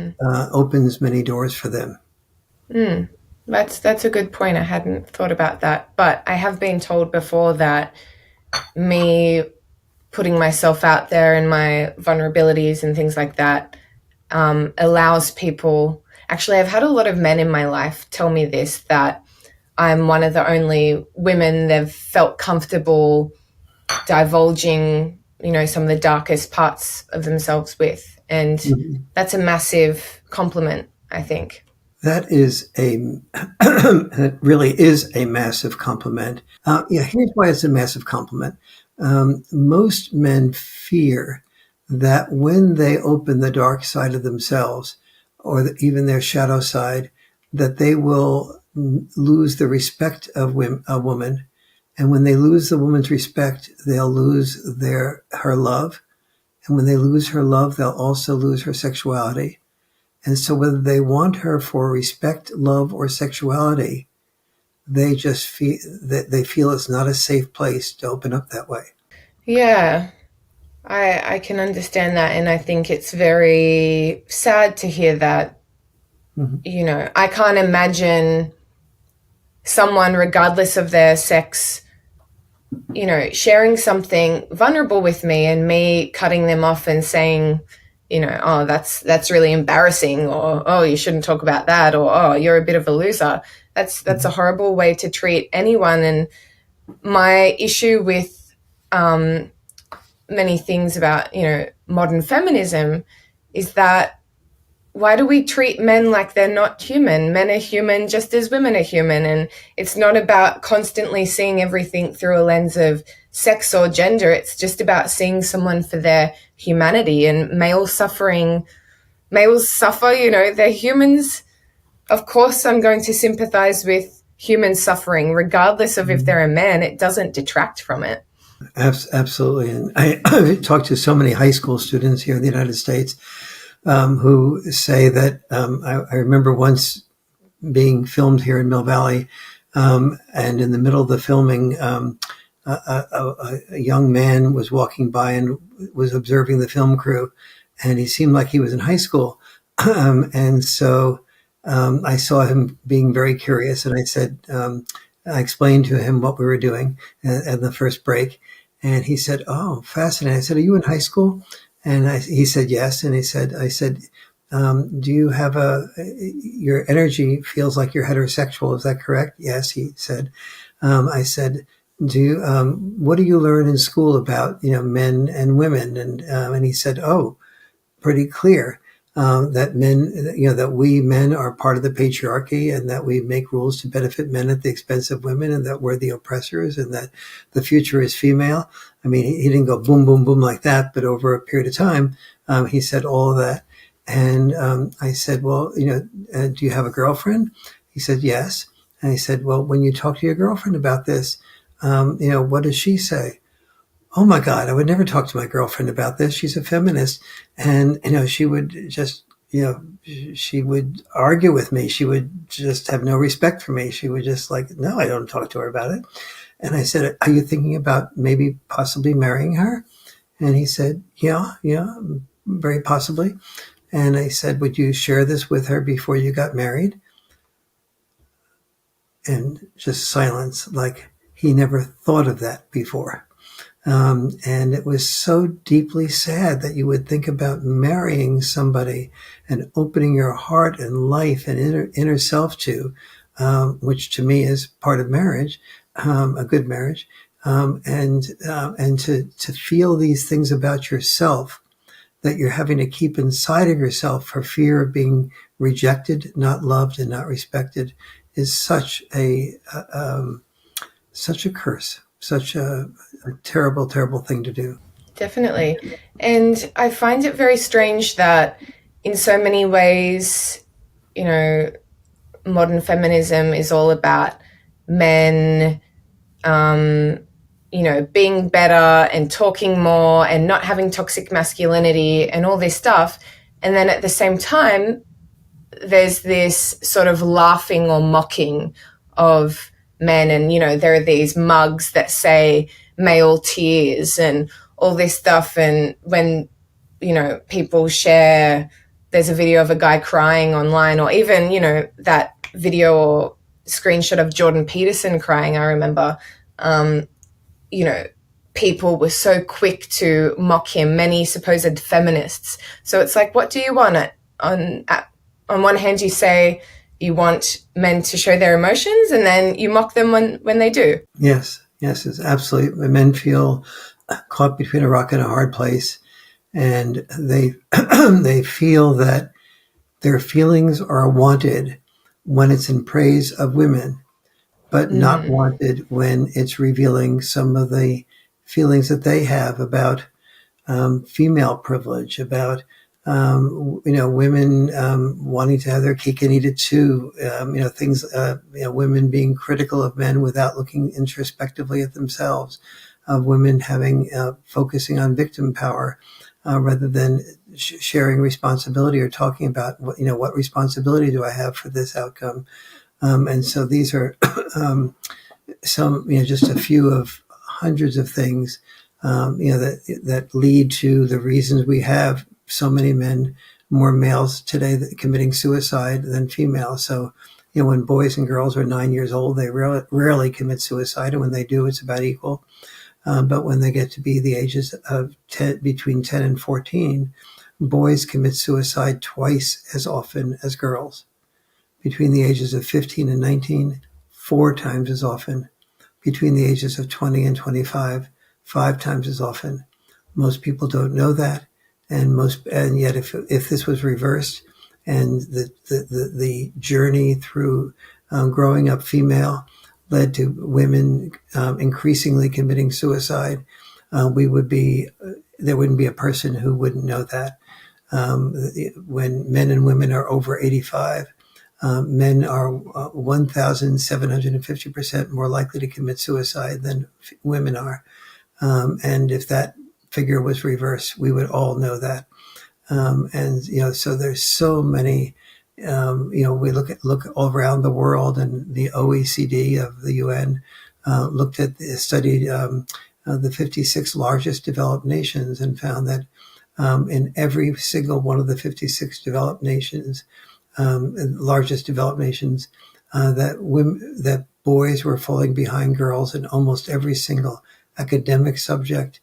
opens many doors for them.
That's a good point. I hadn't thought about that, but I have been told before that me putting myself out there and my vulnerabilities and things like that allows people. Actually, I've had a lot of men in my life tell me this, that I'm one of the only women they've felt comfortable divulging, some of the darkest parts of themselves with. And that's a massive compliment, I think.
That is it really is a massive compliment. Here's why it's a massive compliment. Most men fear that when they open the dark side of themselves, or even their shadow side, that they will lose the respect of a woman. And when they lose the woman's respect, they'll lose her love. And when they lose her love, they'll also lose her sexuality. And so whether they want her for respect, love, or sexuality, they just feel that they feel it's not a safe place to open up that way.
Yeah, I can understand that. And I think it's very sad to hear that. I can't imagine someone, regardless of their sex, sharing something vulnerable with me and me cutting them off and saying, oh, that's really embarrassing, or, oh, you shouldn't talk about that, or, oh, you're a bit of a loser. That's a horrible way to treat anyone. And my issue with many things about, modern feminism is that why do we treat men like they're not human? Men are human just as women are human. And it's not about constantly seeing everything through a lens of sex or gender. It's just about seeing someone for their humanity. And males suffer, they're humans. Of course, I'm going to sympathize with human suffering, regardless of if they're a man. It doesn't detract from it.
Absolutely. And I've talked to so many high school students here in the United States who say that I remember once being filmed here in Mill Valley, and in the middle of the filming, a young man was walking by and was observing the film crew, and he seemed like he was in high school. And so I saw him being very curious, and I said, I explained to him what we were doing at the first break, and he said, "Oh, fascinating." I said, "Are you in high school?" And he said, "Yes." And I said, "Do you have your energy feels like you're heterosexual. Is that correct?" "Yes," he said. I said, what do you learn in school about, men and women? And he said, "Oh, pretty clear. That men, that we men are part of the patriarchy, and that we make rules to benefit men at the expense of women, and that we're the oppressors, and that the future is female." I mean, he didn't go boom, boom, boom like that, but over a period of time, he said all of that. And I said, "Well, do you have a girlfriend?" He said, "Yes." And I said, "Well, when you talk to your girlfriend about this, what does she say?" "Oh my God, I would never talk to my girlfriend about this. She's a feminist." And, she would just, she would argue with me. She would just have no respect for me. She would just no, I don't talk to her about it. And I said, "Are you thinking about maybe possibly marrying her?" And he said, yeah, very possibly. And I said, "Would you share this with her before you got married?" And just silence, like he never thought of that before. And it was so deeply sad that you would think about marrying somebody and opening your heart and life and inner self to, which to me is part of marriage, a good marriage, and to feel these things about yourself that you're having to keep inside of yourself for fear of being rejected, not loved, and not respected is such a curse, such a terrible, terrible thing to do.
Definitely. And I find it very strange that in so many ways, modern feminism is all about men, being better and talking more and not having toxic masculinity and all this stuff. And then at the same time, there's this sort of laughing or mocking of men. And, there are these mugs that say male tears and all this stuff. And when, people share, there's a video of a guy crying online, or even, that video or screenshot of Jordan Peterson crying, I remember, people were so quick to mock him, many supposed feminists. So it's like, what do you want? On one hand, you say you want men to show their emotions, and then you mock them when they do.
Yes, it's absolutely. Men feel caught between a rock and a hard place, and they they feel that their feelings are wanted when it's in praise of women, but not wanted when it's revealing some of the feelings that they have about female privilege, about women wanting to have their cake and eat it too. Things. Women being critical of men without looking introspectively at themselves. Of women having focusing on victim power rather than sharing responsibility or talking about what responsibility do I have for this outcome. And so these are some, just a few of hundreds of things, that lead to the reasons we have so many men, more males today committing suicide than females. So, when boys and girls are 9 years old, they rarely commit suicide. And when they do, it's about equal. But when they get to be the ages of between 10 and 14, boys commit suicide twice as often as girls. Between the ages of 15 and 19, 4 times as often. Between the ages of 20 and 25, 5 times as often. Most people don't know that, and yet if this was reversed, and the journey through growing up female led to women increasingly committing suicide, there wouldn't be a person who wouldn't know that. When men and women are over 85, men are 1,750% more likely to commit suicide than women are. And if that figure was reversed, we would all know that. So there's so many, we look all around the world, and the OECD of the UN studied the 56 largest developed nations, and found that in every single one of the 56 developed nations, largest developed nations, that boys were falling behind girls in almost every single academic subject,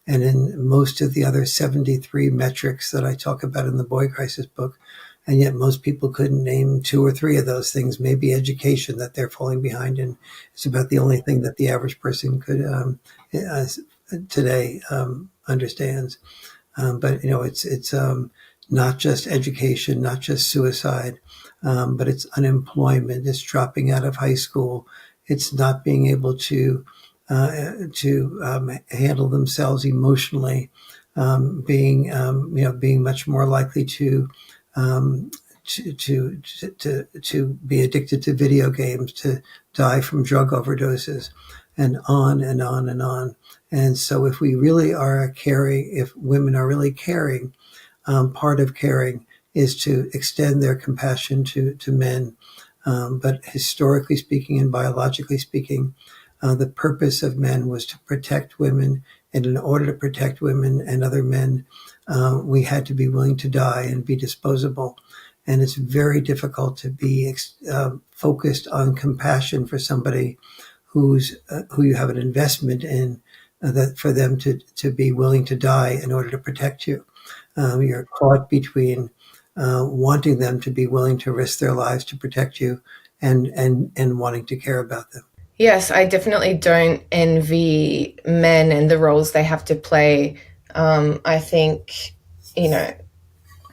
and in most of the other 73 metrics that I talk about in the Boy Crisis book. And yet most people couldn't name 2 or 3 of those things, maybe education, that they're falling behind in. It's about the only thing that the average person could today understands. But it's not just education, not just suicide, but it's unemployment, it's dropping out of high school, it's not being able to handle themselves emotionally, being much more likely to be addicted to video games, to die from drug overdoses, and on and on and on. And so if we really are caring, if women are really caring, part of caring is to extend their compassion to men. But historically speaking and biologically speaking, the purpose of men was to protect women. And in order to protect women and other men, we had to be willing to die and be disposable. And it's very difficult to be focused on compassion for somebody who you have an investment in, that for them to be willing to die in order to protect you. You're caught between wanting them to be willing to risk their lives to protect you, and wanting to care about them.
Yes, I definitely don't envy men and the roles they have to play. I think,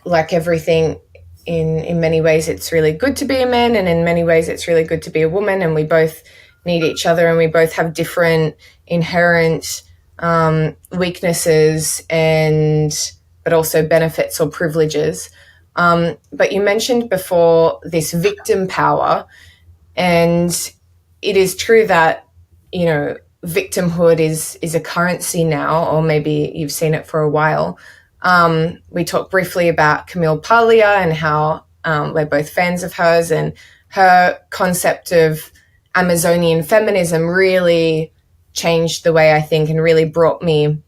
like everything, in many ways it's really good to be a man, and in many ways it's really good to be a woman, and we both need each other, and we both have different inherent weaknesses but also benefits or privileges. But you mentioned before this victim power, and it is true that, victimhood is a currency now, or maybe you've seen it for a while. We talked briefly about Camille Paglia and how we're both fans of hers, and her concept of Amazonian feminism really changed the way I think and really brought me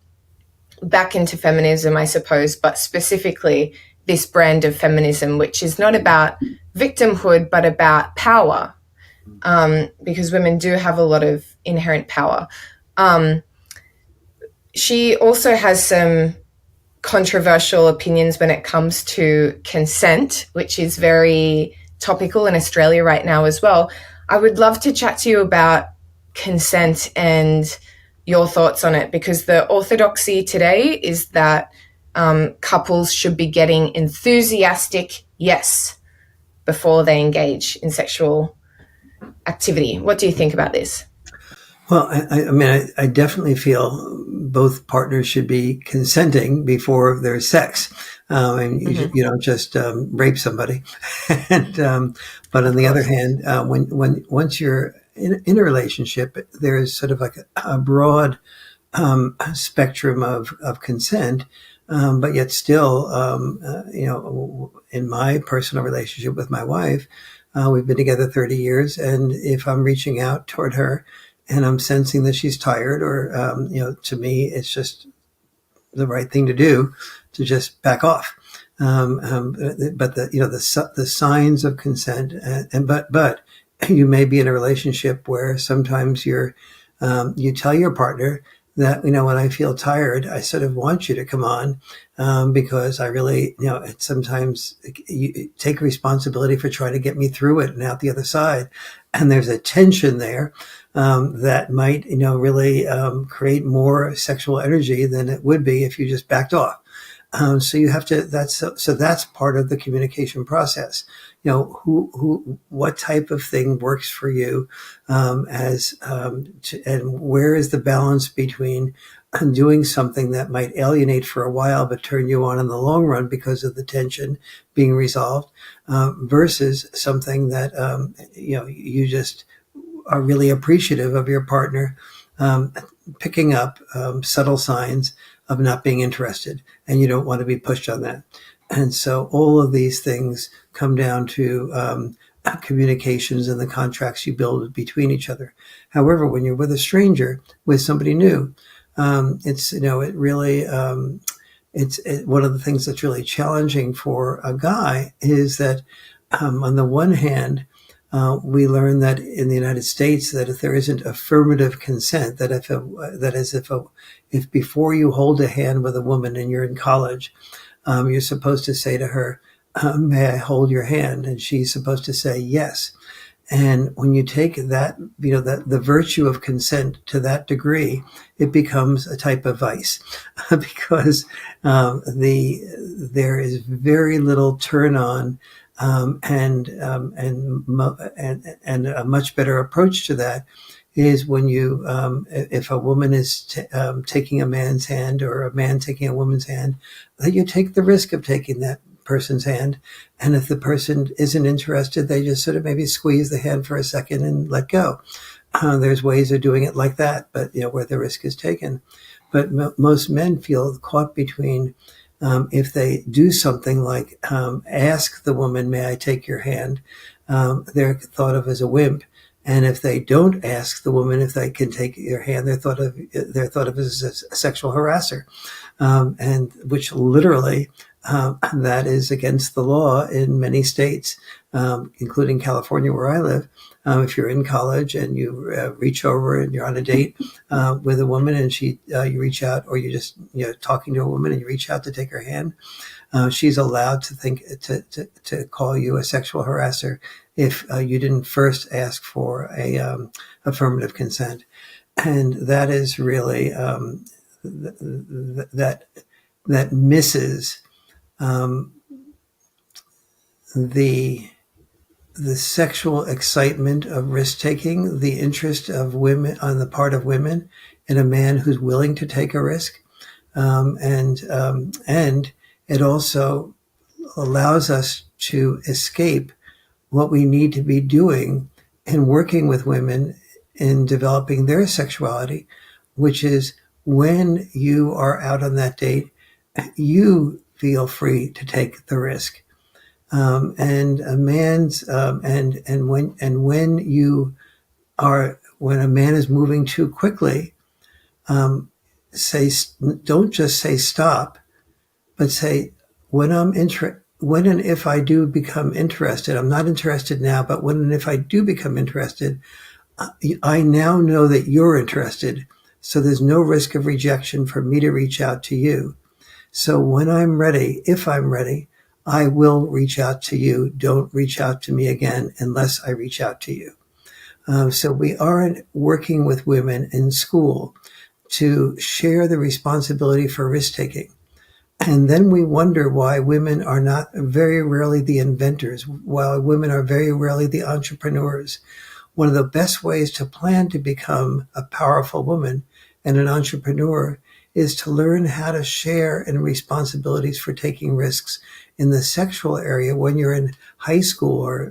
back into feminism, I suppose, but specifically this brand of feminism, which is not about victimhood, but about power, because women do have a lot of inherent power. She also has some controversial opinions when it comes to consent, which is very topical in Australia right now as well. I would love to chat to you about consent and your thoughts on it, because the orthodoxy today is that couples should be getting enthusiastic yes before they engage in sexual activity. What do you think about this?
Well, I mean, I definitely feel both partners should be consenting before there's sex. And you don't just rape somebody. And but on the other hand, once you're in a relationship, there is sort of like a broad spectrum of consent. But yet still, in my personal relationship with my wife, we've been together 30 years. And if I'm reaching out toward her and I'm sensing that she's tired, or, to me, it's just the right thing to do to just back off. But the signs of consent, but you may be in a relationship where sometimes you tell your partner that, when I feel tired, I sort of want you to come on, because I really, sometimes you take responsibility for trying to get me through it and out the other side. And there's a tension there, that might, really, create more sexual energy than it would be if you just backed off. So you have to, so that's part of the communication process. What type of thing works for you, and where is the balance between doing something that might alienate for a while, but turn you on in the long run because of the tension being resolved, versus something that, you just are really appreciative of your partner, picking up, subtle signs of not being interested, and you don't want to be pushed on that. And so all of these things come down to communications and the contracts you build between each other. However, when you're with a stranger, with somebody new, it's, it really, one of the things that's really challenging for a guy is that, on the one hand, we learn that in the United States, that if there isn't affirmative consent, that if before you hold a hand with a woman and you're in college, you're supposed to say to her, "May I hold your hand?" And she's supposed to say yes. And when you take that, that the virtue of consent to that degree, it becomes a type of vice, because there is very little turn on. And a much better approach to that is when you, if a woman is taking a man's hand, or a man taking a woman's hand, that you take the risk of taking that person's hand. And if the person isn't interested, they just sort of maybe squeeze the hand for a second and let go. There's ways of doing it like that, but where the risk is taken. But most men feel caught between, if they do something like ask the woman, "May I take your hand?" They're thought of as a wimp. And if they don't ask the woman if they can take your hand, they're thought of as a sexual harasser, and which literally, that is against the law in many states, including California, where I live. If you're in college and you reach over and you're on a date with a woman, and you reach out, or you're just talking to a woman and you reach out to take her hand, she's allowed to call you a sexual harasser if you didn't first ask for a affirmative consent. And that is really that misses the sexual excitement of risk taking, the interest of women on the part of women in a man who's willing to take a risk, and it also allows us to escape what we need to be doing in working with women in developing their sexuality, which is, when you are out on that date, you feel free to take the risk. And a man's, and when you are when a man is moving too quickly, say, don't just say stop, but say, when and if I do become interested, I'm not interested now, but when and if I do become interested, I now know that you're interested. So there's no risk of rejection for me to reach out to you. So when I'm ready, if I'm ready, I will reach out to you. Don't reach out to me again unless I reach out to you. So we aren't working with women in school to share the responsibility for risk taking. And then we wonder why women are not very rarely the inventors, while women are very rarely the entrepreneurs. One of the best ways to plan to become a powerful woman and an entrepreneur is to learn how to share in responsibilities for taking risks in the sexual area when you're in high school or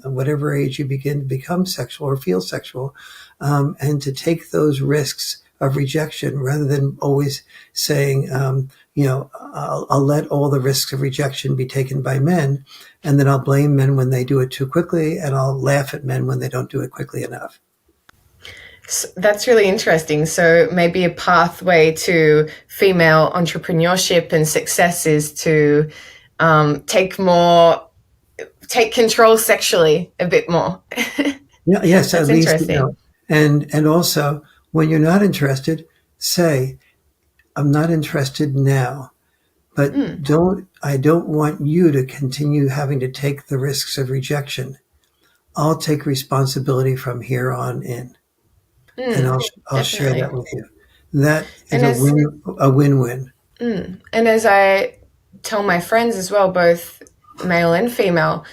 whatever age you begin to become sexual or feel sexual, and to take those risks of rejection rather than always saying, I'll let all the risks of rejection be taken by men, and then I'll blame men when they do it too quickly, and I'll laugh at men when they don't do it quickly enough.
So that's really interesting. So maybe a pathway to female entrepreneurship and success is to take control sexually a bit more.
Yeah, yes,
That's
at least,
interesting.
and also when you're not interested, say, I'm not interested now, but I don't want you to continue having to take the risks of rejection. I'll take responsibility from here on in, and I'll share that
Definitely.
with you. That is
And
a
as
win-win.
and as I tell my friends as well, both male and female,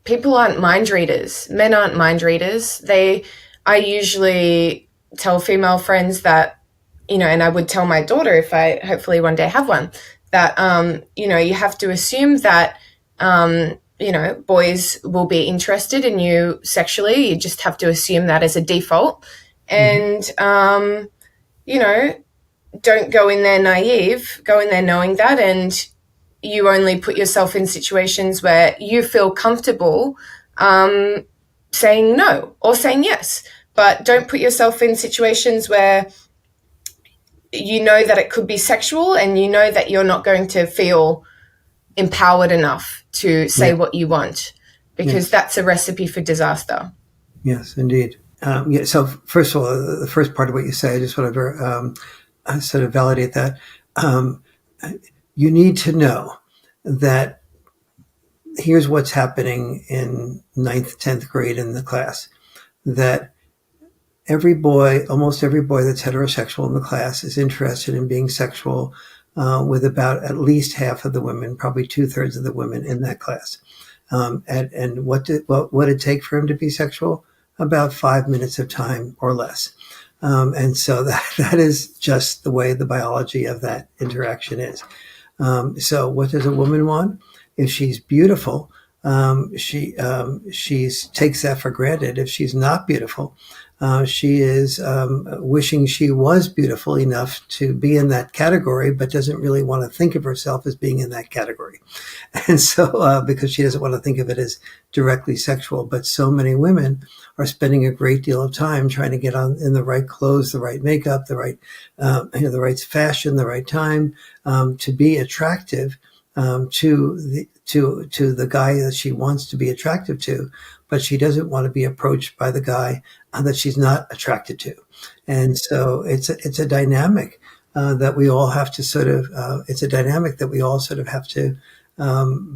people aren't mind readers. Men aren't mind readers. I usually tell female friends that, and I would tell my daughter if I hopefully one day have one, that, you have to assume that, boys will be interested in you sexually. You just have to assume that as a default. And, don't go in there naive, go in there knowing that, and you only put yourself in situations where you feel comfortable saying no or saying yes. But don't put yourself in situations where you know that it could be sexual and you know that you're not going to feel empowered enough to say
Yeah.
what you want, because that's a recipe for disaster.
Yes, indeed. So first of all, the first part of what you say, I just want to sort of validate that. You need to know that here's what's happening in 9th, 10th grade in the class, that almost every boy that's heterosexual in the class is interested in being sexual with about at least half of the women, probably 2/3 of the women in that class. And what would it take for him to be sexual? About 5 minutes of time or less. And so that is just the way the biology of that interaction is. So what does a woman want? If she's beautiful, she takes that for granted. If she's not beautiful, she is wishing she was beautiful enough to be in that category, but doesn't really want to think of herself as being in that category. And so, because she doesn't want to think of it as directly sexual, but so many women are spending a great deal of time trying to get on in the right clothes, the right makeup, the right fashion, the right time, to be attractive, to the guy that she wants to be attractive to, but she doesn't want to be approached by the guy that she's not attracted to. And so it's a dynamic that we all have to have to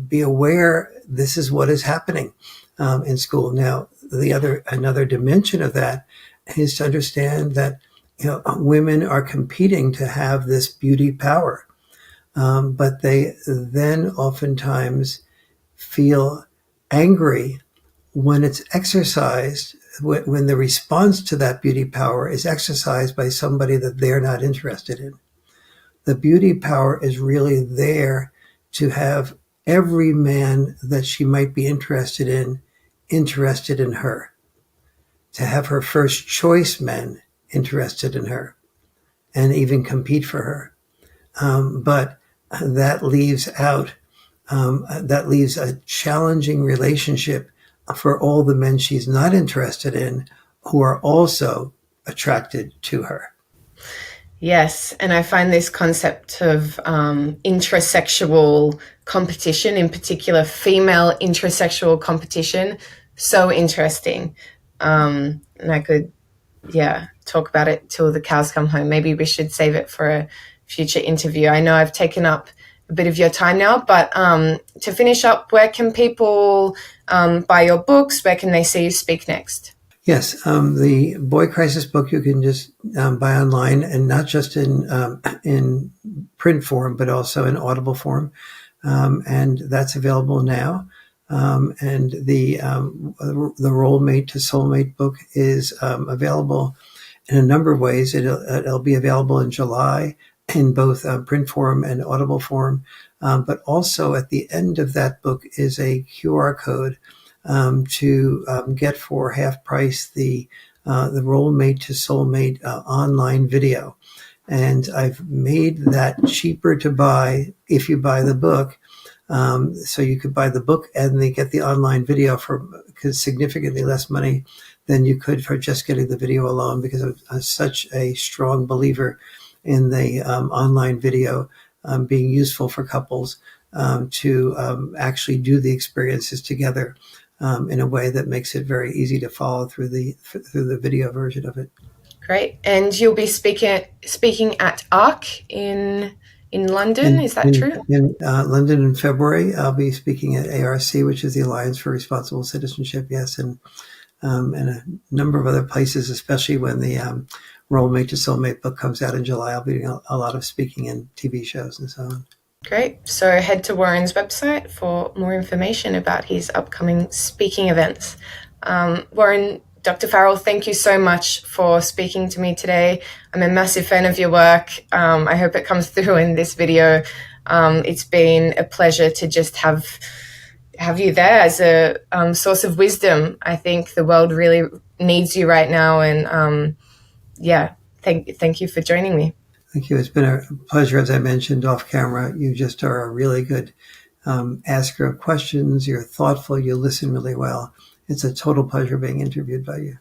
be aware this is what is happening in school. Now, another dimension of that is to understand that women are competing to have this beauty power, but they then oftentimes feel angry when it's exercised, when the response to that beauty power is exercised by somebody that they're not interested in. The beauty power is really there to have every man that she might be interested in her, to have her first choice men interested in her and even compete for her. But that leaves a challenging relationship for all the men she's not interested in, who are also attracted to her.
Yes, and I find this concept of intrasexual competition, in particular female intrasexual competition, so interesting. And I could, talk about it till the cows come home. Maybe we should save it for a future interview. I know I've taken up a bit of your time now, but to finish up, where can people buy your books? Where can they see you speak next?
Yes, the Boy Crisis book you can just buy online, and not just in print form, but also in Audible form, and that's available now. And the Role Mate to Soulmate book is available in a number of ways. It'll be available in July in both print form and Audible form, but also at the end of that book is a QR code to get for half price the Role Mate to Soulmate online video. And I've made that cheaper to buy if you buy the book. So you could buy the book and they get the online video for significantly less money than you could for just getting the video alone, because I'm such a strong believer in the online video being useful for couples to actually do the experiences together in a way that makes it very easy to follow through the video version of it.
Great. And you'll be speaking at ARC in London, is that true?
In London in February. I'll be speaking at ARC, which is the Alliance for Responsible Citizenship, yes, and a number of other places, especially when the Role Mate to Soulmate book comes out in July. I'll be doing a lot of speaking in TV shows and so on.
Great. So head to Warren's website for more information about his upcoming speaking events. Warren, Dr. Farrell, thank you so much for speaking to me today. I'm a massive fan of your work. I hope it comes through in this video. It's been a pleasure to just have you there as a source of wisdom. I think the world really needs you right now. And thank you for joining me.
Thank you. It's been a pleasure. As I mentioned off camera, you just are a really good asker of questions. You're thoughtful. You listen really well. It's a total pleasure being interviewed by you.